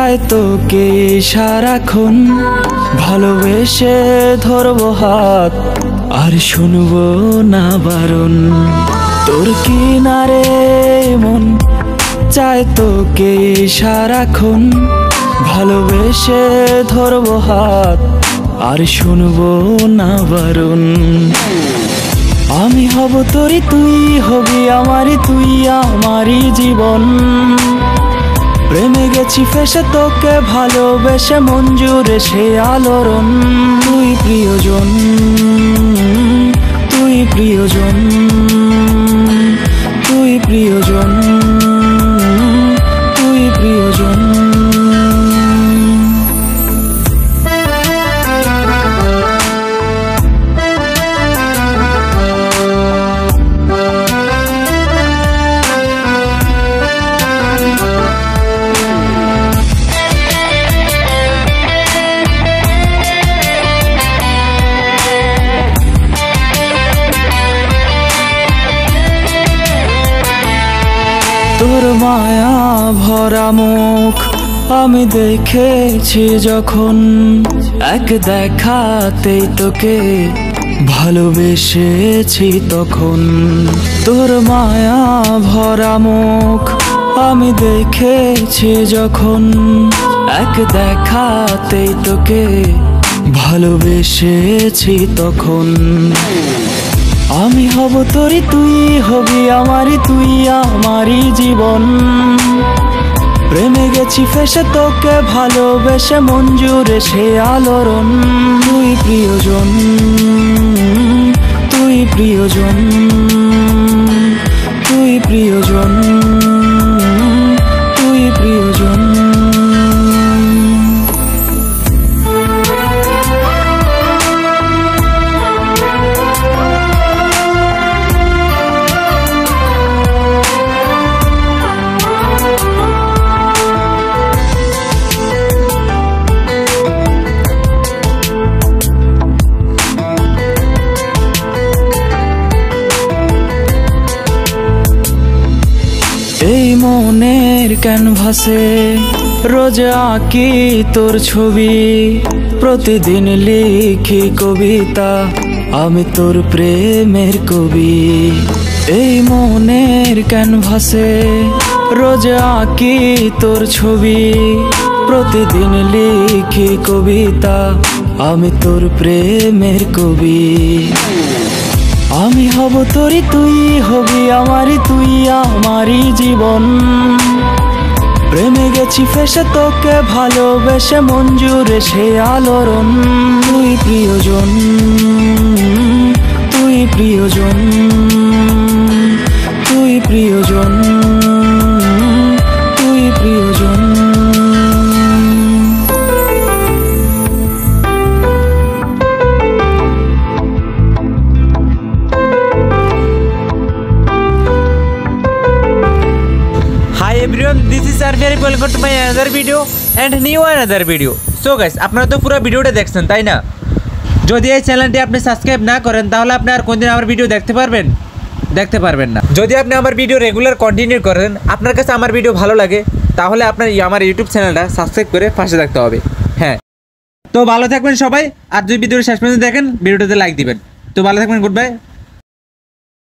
চাই তোকে সারাক্ষণ ভালোবেসে ধরবো হাত আর শুনবো না বারণ তোর কিনারে মন চাই তোকে সারাক্ষণ ভালোবেসে ধরবো হাত আর শুনবো না বারণ আমি হব তোরই তুই হবি আমারই তুই আমারই জীবন প্রেমে গেছি ফেসে তোকে ভালোবেসে মন জুড়ে সে আলোড়ন তুই প্রিয়জন তুই প্রিয়জন তুই প্রিয়জন তুই প্রিয়জন তোর মায়া ভরা মুখ আমি দেখেছি যখন এক দেখাতেই তোকে ভালোবেসেছি তখন তোর মায়া ভরা মুখ আমি দেখেছি যখন এক দেখাতেই তোকে ভালোবেসেছি তখন আমি হব তোরই তুই হবি আমারই তুই আমারই জীবন প্রেমে গেছি ফেসে তোকে ভালোবেসে মন জুড়ে সে আলোড়ন তুই প্রিয়জন তুই প্রিয়জন তুই প্রিয়জন তুই প্রিয়জন এই মনের ক্যানভাসে রোজ আঁকি তোর ছবি প্রতিদিন লিখি কবিতা আমি তোর প্রেমের কবি এই মনের ক্যানভাসে রোজ আঁকি তোর ছবি প্রতিদিন লিখি কবিতা আমি তোর প্রেমের কবি আমি হব তোরই তুই হবি আমারই তুই আমারই জীবন প্রেমে গেছি ফেসে তোকে ভালোবেসে মন জুড়ে সে আলোড়ন তুই প্রিয়জন তুই প্রিয়জন তুই প্রিয়জন তুই প্রিয়জন everyone, this is Arviar. Welcome to my another video and new another video. So guys, আপনারা তো পুরো ভিডিওটা দেখছেন তাই না? যদি এই চ্যানেলটি আপনি সাবস্ক্রাইব না করেন তাহলে আপনি আর কোনদিন আমার ভিডিও দেখতে পারবেন না। যদি আপনি আমার ভিডিও রেগুলার কন্টিনিউ করেন, আপনার কাছে আমার ভিডিও ভালো লাগে, তাহলে আপনার আমার ইউটিউব চ্যানেলটা সাবস্ক্রাইব করে পাশে থাকতে হবে। হ্যাঁ, তো ভালো থাকবেন সবাই, আর যদি ভিডিওটা শেষ পর্যন্ত দেখেন ভিডিওটাতে লাইক দিবেন। তো ভালো থাকবেন, গুড বাই।